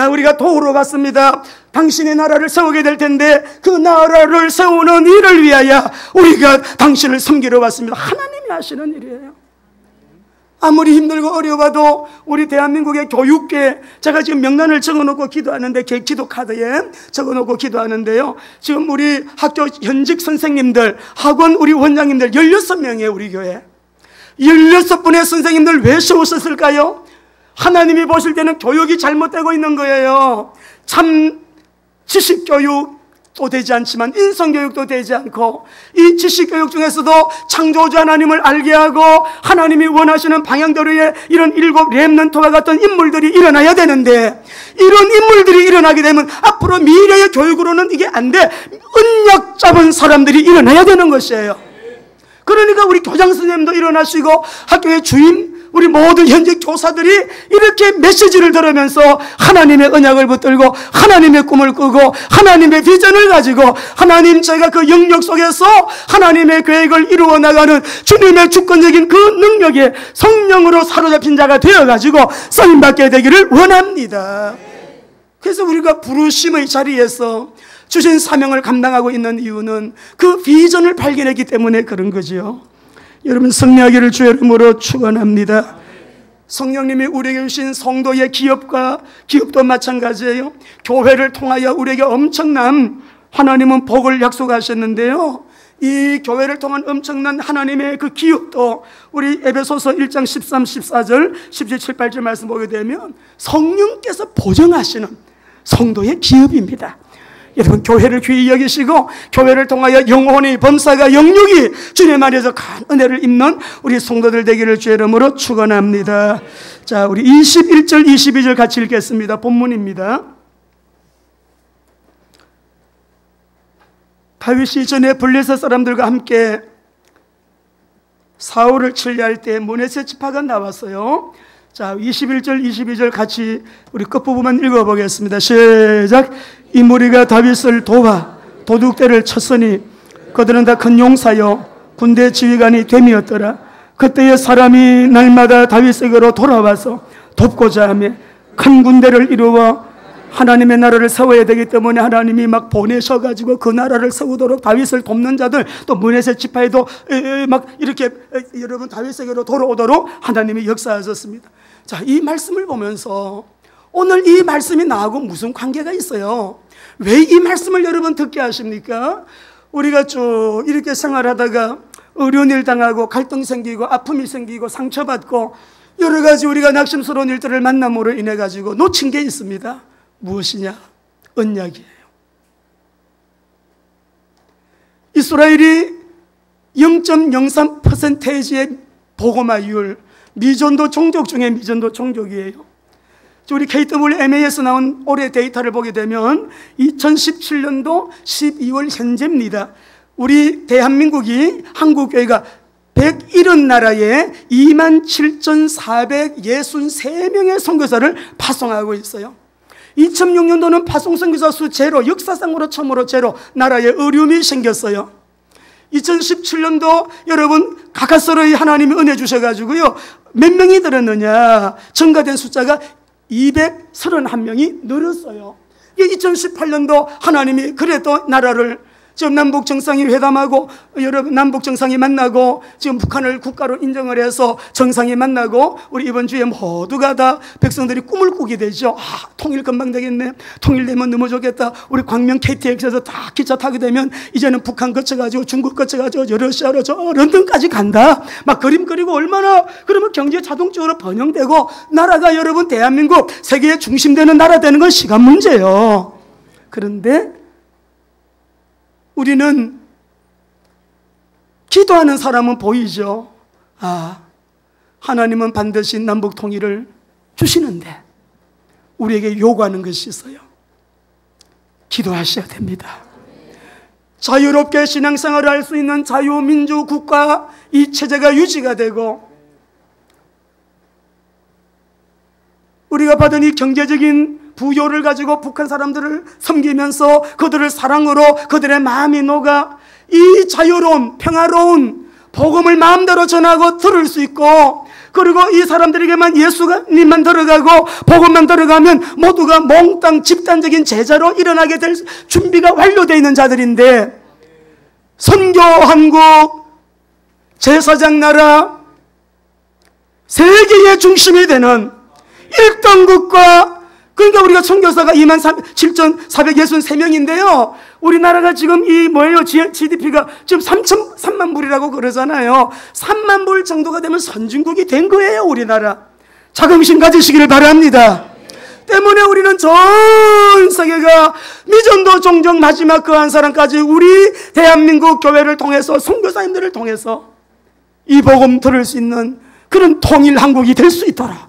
A: 우리가 도우러 갔습니다. 당신의 나라를 세우게 될 텐데 그 나라를 세우는 일을 위하여 우리가 당신을 섬기러 왔습니다. 하나님이 하시는 일이에요. 아무리 힘들고 어려워도 우리 대한민국의 교육계, 제가 지금 명단을 적어놓고 기도하는데, 기도 카드에 적어놓고 기도하는데요, 지금 우리 학교 현직 선생님들, 학원 우리 원장님들 16명이에요. 우리 교회 16분의 선생님들 왜 세우셨을까요? 하나님이 보실 때는 교육이 잘못되고 있는 거예요. 참 지식교육 또 되지 않지만 인성교육도 되지 않고, 이 지식교육 중에서도 창조주 하나님을 알게 하고 하나님이 원하시는 방향대로의 이런 7 렘넌트와 같은 인물들이 일어나야 되는데, 이런 인물들이 일어나게 되면 앞으로 미래의 교육으로는 이게 안 돼. 언약 잡은 사람들이 일어나야 되는 것이에요. 그러니까 우리 교장 선생님도 일어나시고 학교의 주임, 우리 모든 현직 교사들이 이렇게 메시지를 들으면서 하나님의 언약을 붙들고 하나님의 꿈을 꾸고 하나님의 비전을 가지고 하나님, 제가 그 영역 속에서 하나님의 계획을 이루어 나가는 주님의 주권적인 그 능력에 성령으로 사로잡힌 자가 되어가지고 쓰임받게 되기를 원합니다. 그래서 우리가 부르심의 자리에서 주신 사명을 감당하고 있는 이유는 그 비전을 발견했기 때문에 그런 거죠. 여러분 승리하기를 주의 이름으로 축원합니다. 성령님이 우리에게 주신 성도의 기업도 마찬가지예요. 교회를 통하여 우리에게 엄청난 하나님은 복을 약속하셨는데요, 이 교회를 통한 엄청난 하나님의 그 기업도 우리 에베소서 1장 13, 14절, 17, 18절 말씀 보게 되면 성령께서 보증하시는 성도의 기업입니다. 여러분 교회를 귀히 여기시고 교회를 통하여 영혼이, 범사가, 영육이 주님 안에서 큰 은혜를 입는 우리 성도들 되기를 주의 이름으로 축원합니다. 자, 우리 21절 22절 같이 읽겠습니다. 본문입니다. 다윗이 전에 블레셋 사람들과 함께 사울을 천리할 때 므낫세 지파가 나왔어요. 자, 21절 22절 같이 우리 끝부분만 읽어보겠습니다. 시작. 이 무리가 다윗을 도와 도둑대를 쳤으니 그들은 다 큰 용사여 군대 지휘관이 됨이었더라. 그때의 사람이 날마다 다윗에게로 돌아와서 돕고자 하며 큰 군대를 이루어 하나님의 나라를 세워야 되기 때문에 하나님이 막 보내셔가지고 그 나라를 세우도록 다윗을 돕는 자들, 또 므낫세 지파에도 막 이렇게 여러분 다윗에게로 돌아오도록 하나님이 역사하셨습니다. 자, 이 말씀을 보면서 오늘 이 말씀이 나하고 무슨 관계가 있어요? 왜 이 말씀을 여러분 듣게 하십니까? 우리가 쭉 이렇게 생활하다가 어려운 일 당하고 갈등 생기고 아픔이 생기고 상처받고 여러 가지 우리가 낙심스러운 일들을 만남으로 인해 가지고 놓친 게 있습니다. 무엇이냐? 언약이에요. 이스라엘이 0.03%의 복음화율, 미전도 종족 중에 미전도 종족이에요. 우리 KWMA에서 나온 올해 데이터를 보게 되면 2017년도 12월 현재입니다. 우리 대한민국이 한국교회가 170나라에 27,463명의 선교사를 파송하고 있어요. 2006년도는 파송 선교사 수 제로, 역사상으로 처음으로 제로, 나라에 어려움이 생겼어요. 2017년도 여러분 가까스로이 하나님이 은혜 주셔가지고요, 몇 명이 들었느냐? 증가된 숫자가 231명이 늘었어요. 2018년도 하나님이 그래도 나라를 지금 남북 정상이 회담하고 여러분 남북 정상이 만나고 지금 북한을 국가로 인정을 해서 정상이 만나고 우리 이번 주에 모두가 다 백성들이 꿈을 꾸게 되죠. 아, 통일 금방 되겠네. 통일되면 너무 좋겠다. 우리 광명 KTX에서 다 기차 타게 되면 이제는 북한 거쳐가지고 중국 거쳐가지고 러시아로 저 런던까지 간다. 막 그림 그리고 얼마나 그러면 경제 자동적으로 번영되고 나라가 여러분 대한민국 세계의 중심되는 나라 되는 건 시간 문제예요. 그런데 우리는 기도하는 사람은 보이죠. 아, 하나님은 반드시 남북 통일을 주시는데 우리에게 요구하는 것이 있어요. 기도하셔야 됩니다. 자유롭게 신앙생활을 할 수 있는 자유민주 국가, 이 체제가 유지가 되고 우리가 받은 이 경제적인 부요를 가지고 북한 사람들을 섬기면서 그들을 사랑으로 그들의 마음이 녹아 이 자유로운 평화로운 복음을 마음대로 전하고 들을 수 있고, 그리고 이 사람들에게만 예수님만 들어가고 복음만 들어가면 모두가 몽땅 집단적인 제자로 일어나게 될 준비가 완료되어 있는 자들인데, 선교한국 제사장 나라 세계의 중심이 되는 1등국가, 그러니까 우리가 선교사가 27,463명인데요. 우리나라가 지금 이 뭐예요? GDP가 지금 3만 불이라고 그러잖아요. 3만 불 정도가 되면 선진국이 된 거예요, 우리나라. 자긍심 가지시기를 바랍니다. 때문에 우리는 전 세계가 미전도 종족 마지막 그 한 사람까지 우리 대한민국 교회를 통해서 선교사님들을 통해서 이 복음 들을 수 있는 그런 통일 한국이 될 수 있도록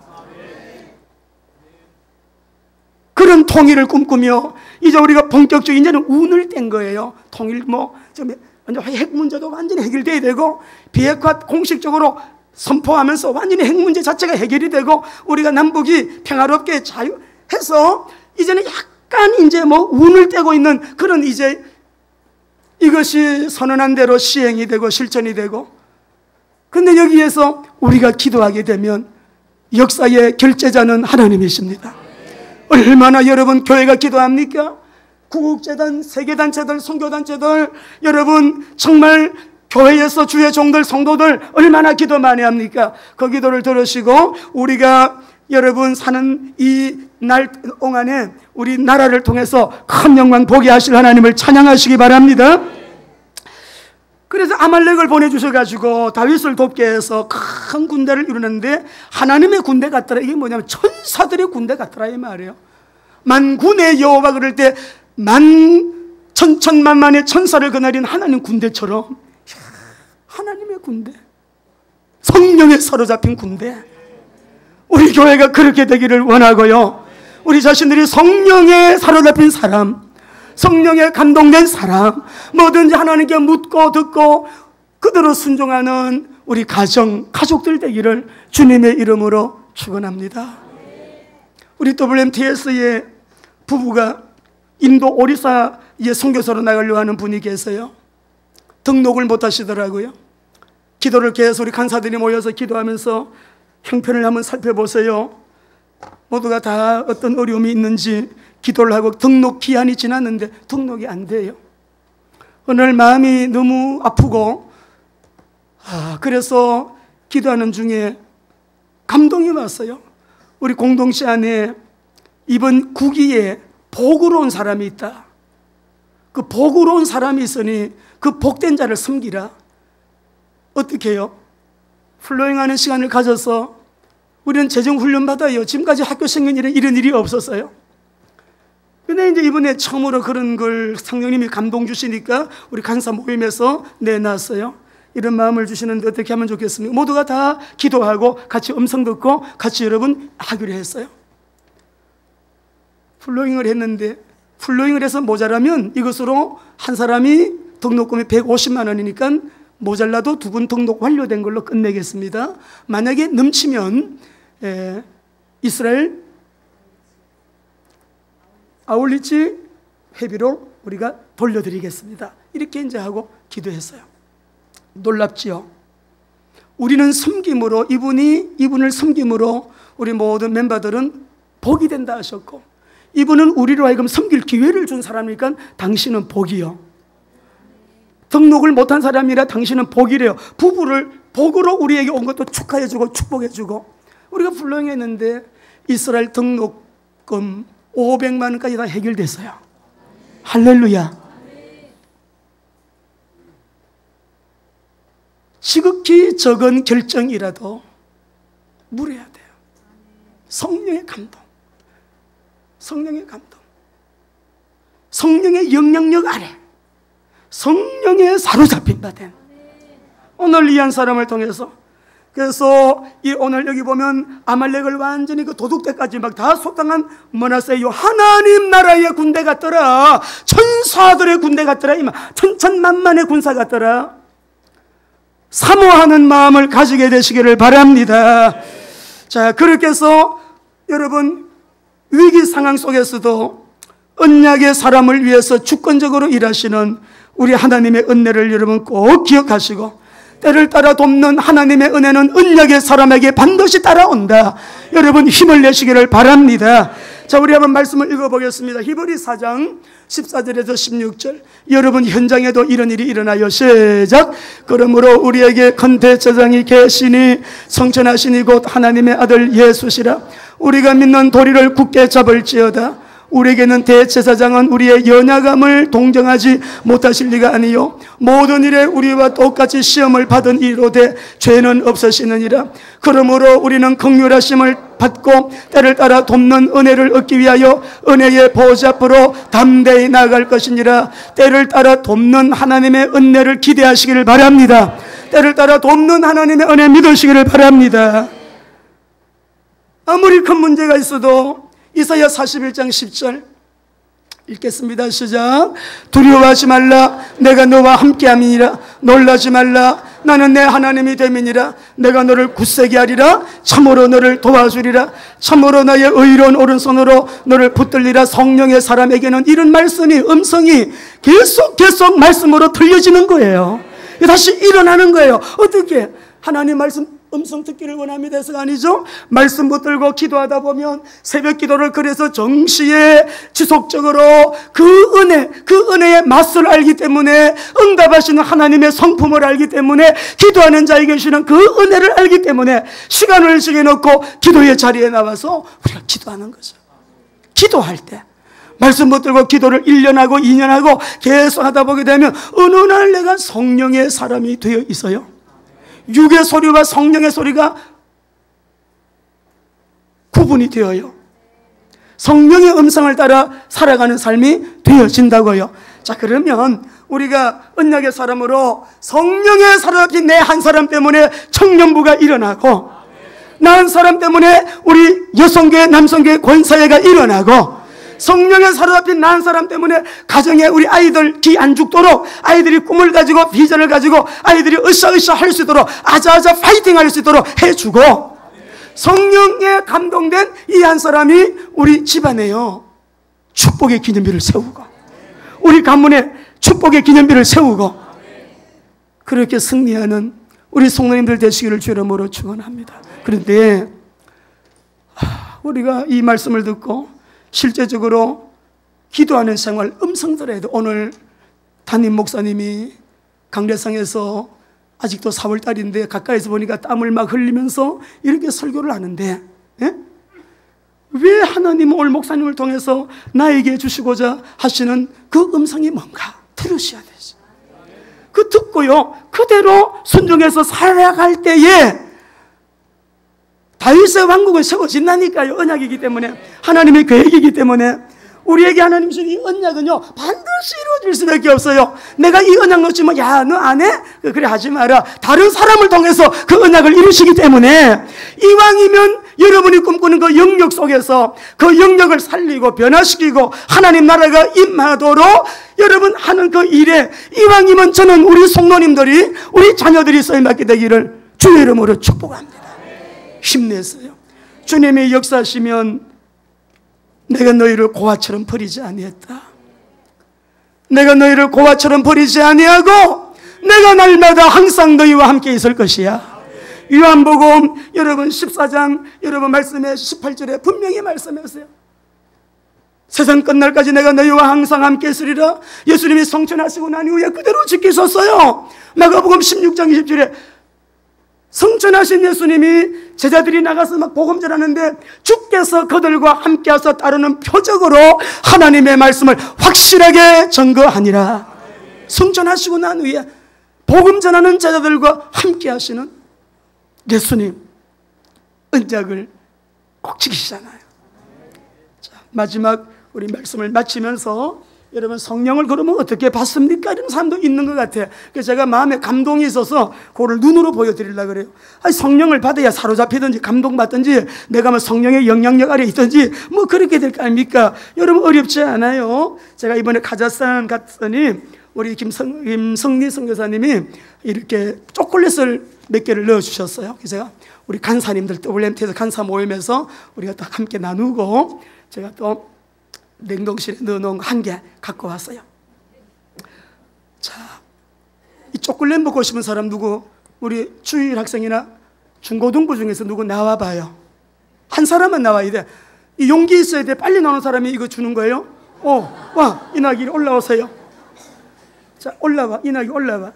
A: 그런 통일을 꿈꾸며 이제 우리가 본격적으로 이제는 운을 뗀 거예요. 통일 완전 핵 문제도 완전히 해결돼야 되고 비핵화 공식적으로 선포하면서 완전히 핵 문제 자체가 해결이 되고 우리가 남북이 평화롭게 자유해서 이제는 약간 이제 운을 떼고 있는 그런 이제 이것이 선언한 대로 시행이 되고 실천이 되고, 근데 여기에서 우리가 기도하게 되면 역사의 결재자는 하나님이십니다. 얼마나 여러분 교회가 기도합니까? 구국재단, 세계단체들, 선교단체들, 여러분 정말 교회에서 주의 종들, 성도들 얼마나 기도 많이 합니까? 그 기도를 들으시고 우리가 여러분 사는 이 날 동안에 우리 나라를 통해서 큰 영광 보게 하실 하나님을 찬양하시기 바랍니다. 그래서 아말렉을 보내주셔가지고 다윗을 돕게 해서 큰 군대를 이루는데 하나님의 군대 같더라. 이게 뭐냐면 천사들의 군대 같더라 이 말이에요. 만군의 여호와 그럴 때 천천만만의 천사를 거느린 하나님 군대처럼 하나님의 군대, 성령에 사로잡힌 군대, 우리 교회가 그렇게 되기를 원하고요. 우리 자신들이 성령에 사로잡힌 사람, 성령에 감동된 사람, 뭐든지 하나님께 묻고 듣고 그대로 순종하는 우리 가족들 되기를 주님의 이름으로 축원합니다. 우리 WMTS의 부부가 인도 오리사에 선교사로 나가려고 하는 분이 계세요. 등록을 못 하시더라고요. 기도를 계속 우리 간사들이 모여서 기도하면서 형편을 한번 살펴보세요. 모두가 다 어떤 어려움이 있는지 기도를 하고 등록 기한이 지났는데 등록이 안 돼요. 오늘 마음이 너무 아프고 그래서 기도하는 중에 감동이 왔어요. 우리 공동체 안에 이번 국기에 복으로 온 사람이 있다. 그 복으로 온 사람이 있으니 그 복된 자를 섬기라. 어떻게 해요? 플로잉하는 시간을 가져서 우리는 재정훈련 받아요. 지금까지 학교 생긴 일은 이런 일이 없었어요. 근데 이제 이번에 처음으로 그런 걸 성령님이 감동 주시니까 우리 간사 모임에서 내놨어요. 이런 마음을 주시는데 어떻게 하면 좋겠습니까? 모두가 다 기도하고 같이 음성 듣고 같이 여러분 하기로 했어요. 플로잉을 했는데 플로잉을 해서 모자라면 이것으로 한 사람이 등록금이 150만 원이니까 모자라도 2분 등록 완료된 걸로 끝내겠습니다. 만약에 넘치면 이스라엘 아울리치 회비로 우리가 돌려드리겠습니다. 이렇게 이제 하고 기도했어요. 놀랍지요? 우리는 섬김으로 이분을 섬김으로 우리 모든 멤버들은 복이 된다 하셨고, 이분은 우리로 하여금 섬길 기회를 준 사람이니까 당신은 복이요. 등록을 못한 사람이라 당신은 복이래요. 부부를 복으로 우리에게 온 것도 축하해주고 축복해주고, 우리가 불렁했는데 이스라엘 등록금 500만 원까지 다 해결됐어요. 할렐루야. 지극히 적은 결정이라도 물어야 돼요. 성령의 감동, 성령의 감동, 성령의 영향력 아래 성령에 사로잡힌 바 된 오늘 이 한 사람을 통해서, 그래서 오늘 여기 보면 아말렉을 완전히 그 도둑대까지 막 다 속당한 머나세요. 하나님 나라의 군대 같더라. 천사들의 군대 같더라. 천천만만의 군사 같더라. 사모하는 마음을 가지게 되시기를 바랍니다. 자, 그렇게 해서 여러분 위기 상황 속에서도 언약의 사람을 위해서 주권적으로 일하시는 우리 하나님의 은혜를 여러분 꼭 기억하시고, 때를 따라 돕는 하나님의 은혜는 언약의 사람에게 반드시 따라온다. 여러분 힘을 내시기를 바랍니다. 자, 우리 한번 말씀을 읽어보겠습니다. 히브리 4장 14절에서 16절. 여러분 현장에도 이런 일이 일어나요. 시작. 그러므로 우리에게 큰 대제사장이 계시니 성천하시니 곧 하나님의 아들 예수시라. 우리가 믿는 도리를 굳게 잡을지어다. 우리에게는 대제사장은 우리의 연약함을 동정하지 못하실 리가 아니요 모든 일에 우리와 똑같이 시험을 받은 이로되 죄는 없으시느니라. 그러므로 우리는 긍휼하심을 받고 때를 따라 돕는 은혜를 얻기 위하여 은혜의 보좌 앞으로 담대히 나아갈 것이니라. 때를 따라 돕는 하나님의 은혜를 기대하시기를 바랍니다. 때를 따라 돕는 하나님의 은혜 믿으시기를 바랍니다. 아무리 큰 문제가 있어도 이사야 41장 10절 읽겠습니다. 시작. 두려워하지 말라. 내가 너와 함께함이니라. 놀라지 말라. 나는 내 하나님이 됨이니라. 내가 너를 굳세게 하리라. 참으로 너를 도와주리라. 참으로 나의 의로운 오른손으로 너를 붙들리라. 성령의 사람에게는 이런 말씀이, 음성이 계속 말씀으로 들려지는 거예요. 다시 일어나는 거예요. 어떻게? 하나님 말씀 음성 듣기를 원합니다 해서가 아니죠. 말씀 붙들고 기도하다 보면 새벽 기도를 그래서 정시에 지속적으로 그 은혜의 맛을 알기 때문에, 응답하시는 하나님의 성품을 알기 때문에, 기도하는 자에게 계시는 그 은혜를 알기 때문에 시간을 정해놓고 기도의 자리에 나와서 우리가 기도하는 거죠. 기도할 때 말씀 붙들고 기도를 1년하고 2년하고 계속 하다 보게 되면 어느 날 내가 성령의 사람이 되어 있어요. 육의 소리와 성령의 소리가 구분이 되어요. 성령의 음성을 따라 살아가는 삶이 되어진다고요. 자, 그러면 우리가 언약의 사람으로 성령의 사람인 내 한 사람 때문에 청년부가 일어나고, 나 한 사람 때문에 우리 여성교회 남성교회 권사회가 일어나고, 성령에 사로잡힌 난 사람 때문에 가정에 우리 아이들 기 안 죽도록, 아이들이 꿈을 가지고 비전을 가지고 아이들이 으쌰으쌰 할 수 있도록, 아자아자 파이팅 할 수 있도록 해주고, 성령에 감동된 이 한 사람이 우리 집안에요 축복의 기념비를 세우고, 우리 가문에 축복의 기념비를 세우고, 그렇게 승리하는 우리 성도님들 되시기를 주의 이름으로 축원합니다. 그런데 우리가 이 말씀을 듣고 실제적으로 기도하는 생활, 음성들에도 오늘 담임 목사님이 강례상에서 아직도 4월달인데 가까이서 보니까 땀을 막 흘리면서 이렇게 설교를 하는데, 예? 왜 하나님은 오늘 목사님을 통해서 나에게 주시고자 하시는 그 음성이 뭔가 들으셔야 되지. 그 듣고요, 그대로 순종해서 살아갈 때에 다윗의 왕국은 세워진다니까요. 언약이기 때문에, 하나님의 계획이기 때문에. 우리에게 하나님 주신 이 언약은요 반드시 이루어질 수밖에 없어요. 내가 이 언약 놓치면 야, 너 안 해? 그래 하지 마라. 다른 사람을 통해서 그 언약을 이루시기 때문에, 이왕이면 여러분이 꿈꾸는 그 영역 속에서 그 영역을 살리고 변화시키고 하나님 나라가 임하도록 여러분 하는 그 일에, 이왕이면 저는 우리 성도님들이, 우리 자녀들이 쓰임받게 되기를 주의 이름으로 축복합니다. 힘내세요. 주님이 역사하시면 내가 너희를 고아처럼 버리지 아니했다. 내가 너희를 고아처럼 버리지 아니하고 내가 날마다 항상 너희와 함께 있을 것이야. 요한복음 여러분 14장 여러분 말씀에 18절에 분명히 말씀했어요. 세상 끝날까지 내가 너희와 항상 함께 있으리라. 예수님이 성천하시고 난 이후에 그대로 지키셨어요. 마가복음 16장 20절에 성천하신 예수님이 제자들이 나가서 막 복음 전하는데 주께서 그들과 함께 하사 따르는 표적으로 하나님의 말씀을 확실하게 증거하니라. 성천하시고 난 후에 복음 전하는 제자들과 함께 하시는 예수님 언약을 꼭 지키시잖아요. 자, 마지막 우리 말씀을 마치면서 여러분 성령을 그러면 어떻게 받습니까? 이런 사람도 있는 것 같아요. 그래서 제가 마음에 감동이 있어서 그거를 눈으로 보여드리려고 그래요. 아니, 성령을 받아야 사로잡히든지 감동받든지 내가 뭐 성령의 영향력 아래 있든지 뭐 그렇게 될 거 아닙니까? 여러분 어렵지 않아요. 제가 이번에 카자흐스탄 갔더니 우리 김성리 선교사님이 이렇게 초콜릿을 몇 개를 넣어주셨어요. 그래서 제가 우리 간사님들 WMT에서 간사 모임에서 우리가 딱 함께 나누고 제가 또 냉동실에 넣어놓은 거 한 개 갖고 왔어요. 자, 이 초콜릿 먹고 싶은 사람 누구? 우리 주일 학생이나 중고등부 중에서 누구 나와봐요. 한 사람은 나와야 돼. 이 용기 있어야 돼. 빨리 나오는 사람이 이거 주는 거예요. 와, 이낙이 올라오세요. 자, 올라와. 이낙이 올라와.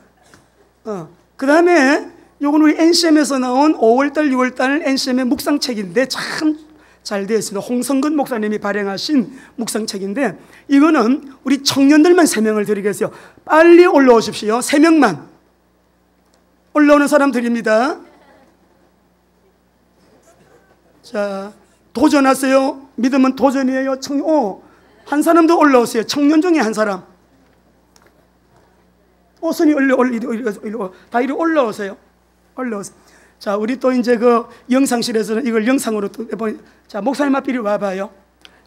A: 그 다음에 요건 우리 NCM에서 나온 5월달, 6월달 NCM의 묵상책인데 참 잘 되어 있습니다. 홍성근 목사님이 발행하신 묵상책인데 이거는 우리 청년들만 3명을 드리겠어요. 빨리 올라오십시오. 3명만. 올라오는 사람 드립니다. 자, 도전하세요. 믿으면 도전이에요. 한 사람 더 올라오세요. 청년 중에 한 사람. 손이 다 이리 올라오세요. 올라오세요. 자, 우리 또 이제 그 영상실에서는 이걸 영상으로 또 자, 목사님 앞에 와봐요.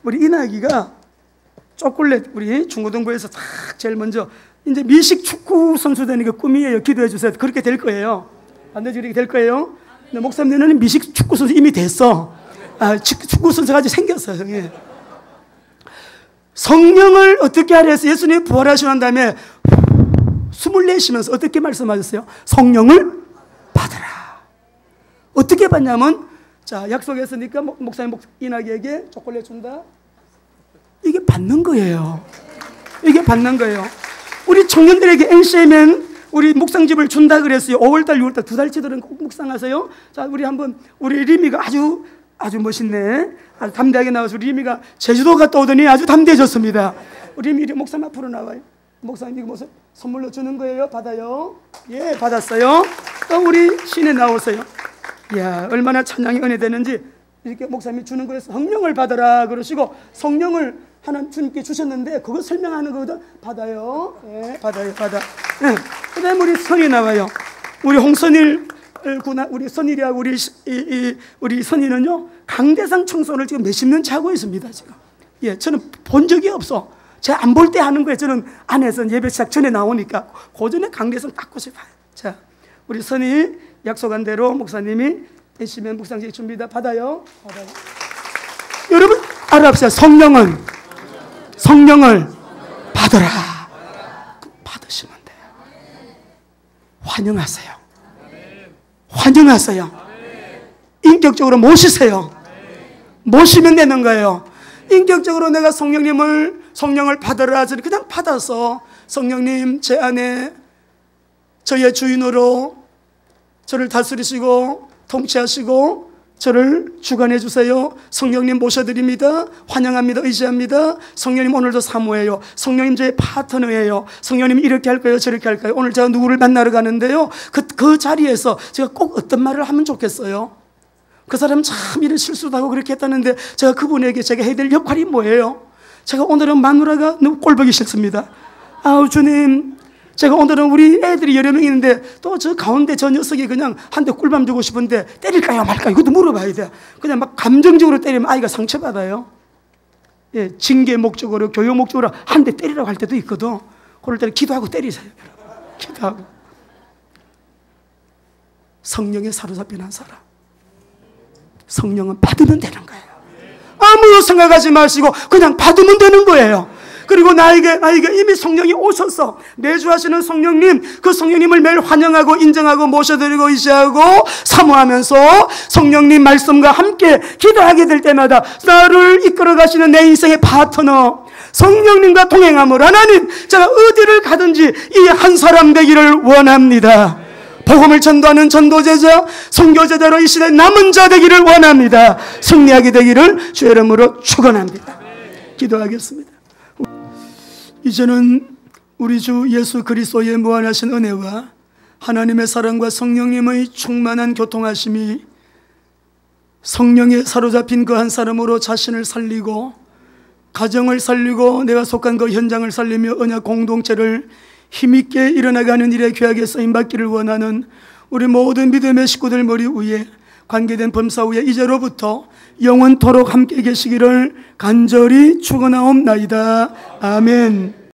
A: 우리 이낙이가 초콜릿 우리 중고등부에서 딱 제일 먼저 이제 미식 축구 선수 되는 게 꿈이에요. 기도해 주세요. 그렇게 될 거예요. 반드시 그렇게 될 거예요. 근데 목사님은 미식 축구 선수 이미 됐어. 축구 선수가 아직 생겼어요. 형이. 성령을 어떻게 하려 해서 예수님이 부활하시고 난 다음에 숨을 내쉬면서 어떻게 말씀하셨어요? 성령을 받으라. 어떻게 받냐면, 자, 약속했으니까 목사님 이낙에게 초콜릿 준다. 이게 받는 거예요. 이게 받는 거예요. 우리 청년들에게 NCM은 우리 묵상집을 준다 그랬어요. 5월달, 6월달 2달치들은 꼭 묵상하세요. 자, 우리 한번 우리 리미가 아주 멋있네. 아주 담대하게 나와서 우리 리미가 제주도 갔다 오더니 아주 담대해졌습니다. 우리 리미 목사님 앞으로 나와요. 목사님 이거 무슨 선물로 주는 거예요? 받아요. 예, 받았어요. 또 우리 신에 나오세요. 이야, 얼마나 찬양이 은혜되는지. 이렇게 목사님이 주는 거에서 성령을 받아라 그러시고 성령을 하나님 주님께 주셨는데 그거 설명하는 거거든. 받아요. 예, 받아. 예. 그 다음에 우리 선이 나와요. 우리 홍선일 우리 선일이하고 우리 선이는요 강대상 청소를 지금 몇십 년째 하고 있습니다. 지금 예, 저는 본 적이 없어. 제가 안 볼 때 하는 거예요. 저는 안에서 예배 시작 전에 나오니까 고전의 강대성 닦고 싶어요. 자, 우리 선이 약속한 대로 목사님이 되시면 묵상식 준비다 받아요. 여러분 알아봅시다. 성령을 받아라. 받으시면 돼요. 환영하세요. 환영하세요. 인격적으로 모시세요. 모시면 되는 거예요. 인격적으로 내가 성령을 받으라 하지 그냥 받아서 성령님 제 안에 저의 주인으로 저를 다스리시고 통치하시고 저를 주관해 주세요. 성령님 모셔드립니다. 환영합니다. 의지합니다. 성령님 오늘도 사모해요. 성령님 저의 파트너예요. 성령님 이렇게 할 거예요. 저렇게 할 거예요. 오늘 제가 누구를 만나러 가는데요. 그 자리에서 제가 꼭 어떤 말을 하면 좋겠어요. 그 사람 참 이런 실수도 하고 그렇게 했다는데 제가 그분에게 제가 해야 될 역할이 뭐예요? 제가 오늘은 마누라가 너무 꼴보기 싫습니다. 아우 주님, 제가 오늘은 우리 애들이 여러 명 있는데 또 저 가운데 저 녀석이 그냥 한 대 꿀밤 주고 싶은데 때릴까요 말까요? 이것도 물어봐야 돼. 그냥 막 감정적으로 때리면 아이가 상처받아요. 예, 징계 목적으로 교육 목적으로 한 대 때리라고 할 때도 있거든. 그럴 때는 기도하고 때리세요. 기도하고. 성령에 사로잡힌 한 사람, 성령은 받으면 되는 거예요. 아무 생각하지 마시고 그냥 받으면 되는 거예요. 그리고 나에게 이미 성령이 오셔서 내주하시는 성령님, 그 성령님을 매일 환영하고 인정하고 모셔드리고 의지하고 사모하면서 성령님 말씀과 함께 기도하게 될 때마다 나를 이끌어 가시는 내 인생의 파트너 성령님과 동행함을 하나님, 제가 어디를 가든지 이 한 사람 되기를 원합니다. 복음을 전도하는 전도제자, 선교제자로 이 시대 남은 자 되기를 원합니다. 승리하게 되기를 주의 이름으로 축원합니다. 기도하겠습니다. 이제는 우리 주 예수 그리스도의 무한하신 은혜와 하나님의 사랑과 성령님의 충만한 교통하심이 성령에 사로잡힌 그 한 사람으로 자신을 살리고 가정을 살리고 내가 속한 그 현장을 살리며 언약 공동체를 힘있게 일어나가는 일에 귀하게 쓰임받기를 원하는 우리 모든 믿음의 식구들 머리 위에 관계된 범사 위에 이제로부터 영원토록 함께 계시기를 간절히 축원하옵나이다. 아멘.